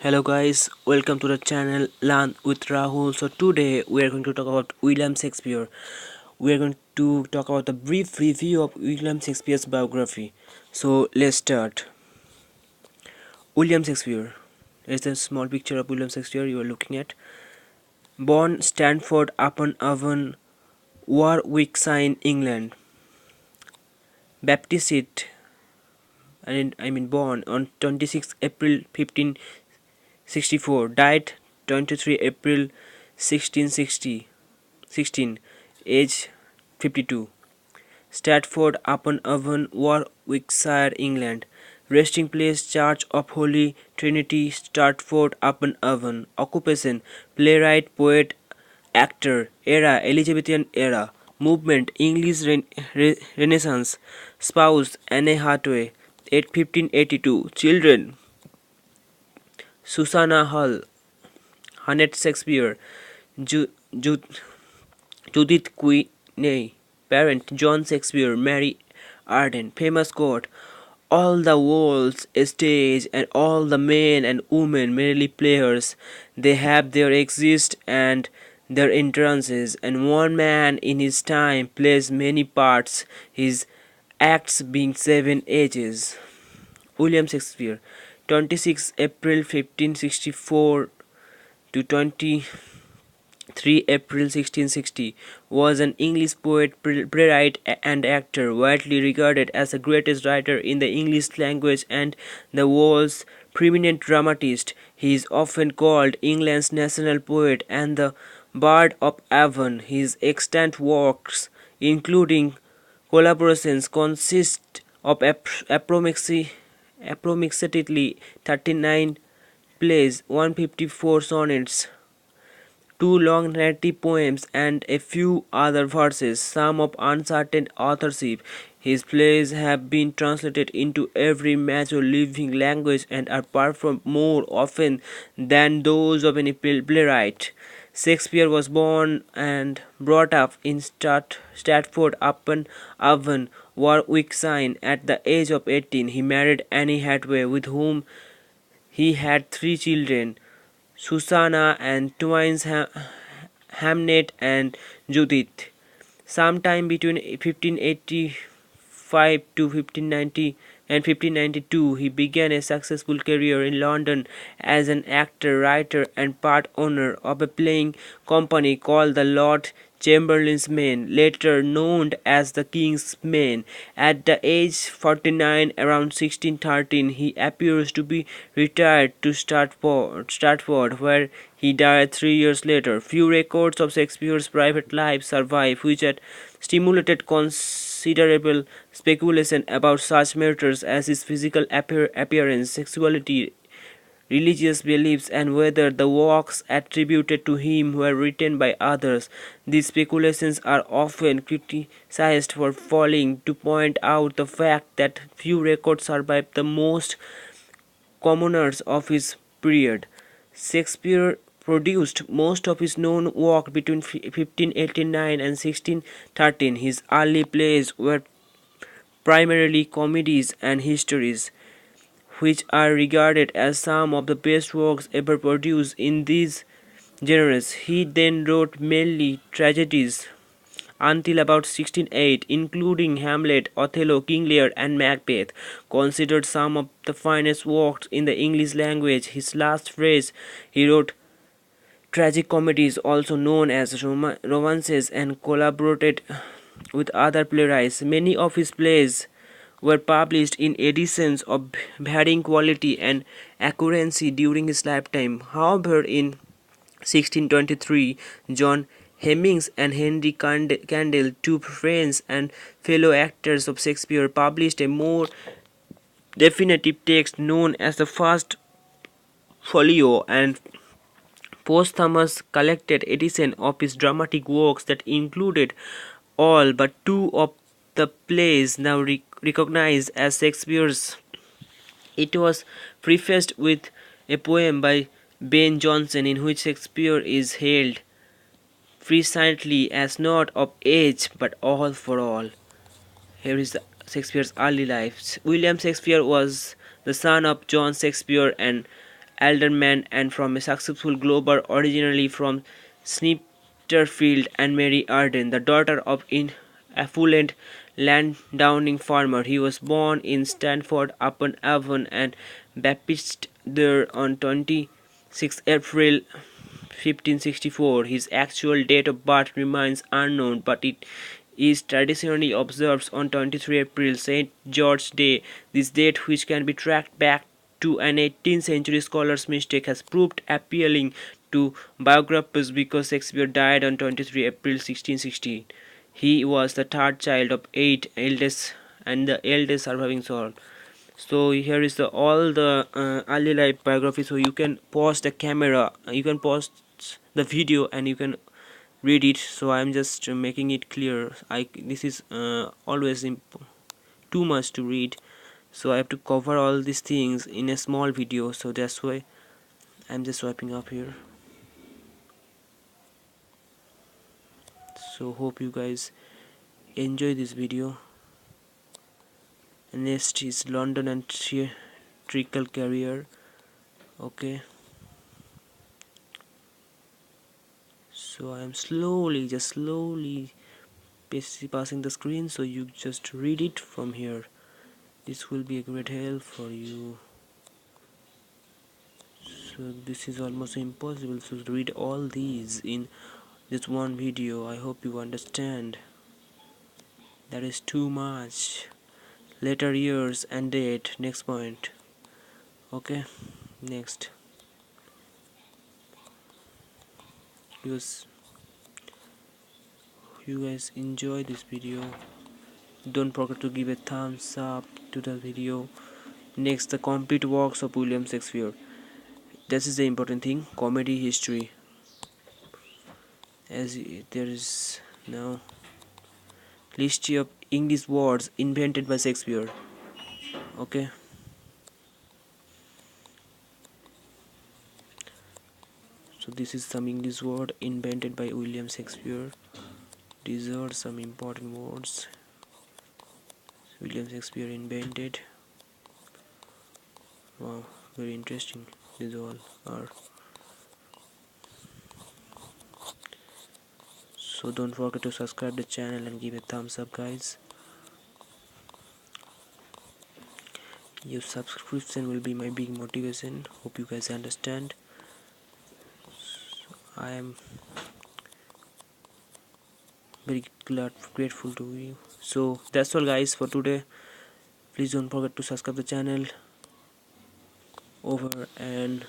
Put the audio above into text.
Hello guys, welcome to the channel Learn with Rahul. So today we are going to talk about William Shakespeare. We are going to talk about a brief review of William Shakespeare's biography. So let's start. William Shakespeare. Here's a small picture of William Shakespeare you are looking at. Born Stanford upon Avon, Warwickshire, England. Baptised, born on 26 April 1564. Died 23 April 1660. 16, age 52. Stratford upon Avon, Warwickshire, England. Resting place Church of Holy Trinity, Stratford upon Avon. Occupation playwright, poet, actor. Era Elizabethan era. Movement English Renaissance. Spouse Anne Hathaway, 1582. Children Susanna Hull, Honnet Shakespeare, Ju- Ju- Judith Queeney, parent John Shakespeare, Mary Arden, famous quote: "All the world's a stage, and all the men and women merely players. They have their exist and their entrances, and one man in his time plays many parts, his acts being seven ages." William Shakespeare, 26 April 1564 to 3 April 1660, was an English poet, playwright, and actor, widely regarded as the greatest writer in the English language and the world's preeminent dramatist. He is often called England's national poet and the Bard of Avon. His extant works, including collaborations, consist of approximately 39 plays, 154 sonnets, two long narrative poems, and a few other verses, some of uncertain authorship. His plays have been translated into every major living language and are performed more often than those of any playwright. Shakespeare was born and brought up in Stratford upon Avon, Warwickshire. At the age of 18, he married Anne Hathaway, with whom he had three children: Susanna and twins Hamnet and Judith. Sometime between 1585 to 1590 and 1592, he began a successful career in London as an actor, writer, and part owner of a playing company called the Lord Chamberlain's Men, later known as the King's Men. At the age 49, around 1613, he appears to be retired to Stratford, where he died 3 years later. Few records of Shakespeare's private life survive, which had stimulated considerable speculation about such matters as his physical appearance, sexuality, religious beliefs, and whether the works attributed to him were written by others. These speculations are often criticized for failing to point out the fact that few records survive the most commoners of his period. Shakespeare produced most of his known work between 1589 and 1613. His early plays were primarily comedies and histories, which are regarded as some of the best works ever produced in these genres. He then wrote mainly tragedies until about 1608, including Hamlet, Othello, King Lear, and Macbeth, considered some of the finest works in the English language. His last phrase, he wrote tragic comedies, also known as romances, and collaborated with other playwrights. Many of his plays were published in editions of varying quality and accuracy during his lifetime. However, in 1623, John Hemmings and Henry Candell, two friends and fellow actors of Shakespeare, published a more definitive text known as the First Folio, and posthumous collected edition of his dramatic works that included all but two of the plays now recognized as Shakespeare's. It was prefaced with a poem by Ben Jonson in which Shakespeare is hailed presently as not of age but all for all. Here is Shakespeare's early life. William Shakespeare was the son of John Shakespeare and alderman and from a successful glober originally from Snitterfield, and Mary Arden, the daughter of an affluent landowning farmer. He was born in Stanford-upon-Avon and baptized there on 26 April 1564. His actual date of birth remains unknown, but it is traditionally observed on 23 April, St. George's Day. This date, which can be tracked back to an 18th century scholar's mistake, has proved appealing to biographers because Shakespeare died on 23 April 1660. He was the third child of eight eldest and the eldest surviving son. So here is the all the early life biography. So you can pause the camera, you can pause the video, and you can read it. So I'm just making it clear. This is always too much to read, so I have to cover all these things in a small video. So that's why I'm just swiping up here. So hope you guys enjoy this video. Next is London and theatrical career. Okay, so I am just slowly passing the screen, so you just read it from here. This will be a great help for you. So this is almost impossible to read all these in just one video. I hope you understand. That is too much. Later years and date. Next point. Okay, next. Because you guys enjoy this video, don't forget to give a thumbs up to the video. Next, the complete works of William Shakespeare. This is the important thing. Comedy history. As there is now list of English words invented by Shakespeare. Okay, so this is some English word invented by William Shakespeare. These are some important words William Shakespeare invented. Wow, very interesting. These all are. So don't forget to subscribe the channel and give a thumbs up, guys. Your subscription will be my big motivation. Hope you guys understand. I am very grateful to you. So that's all, guys, for today. Please don't forget to subscribe the channel. Over and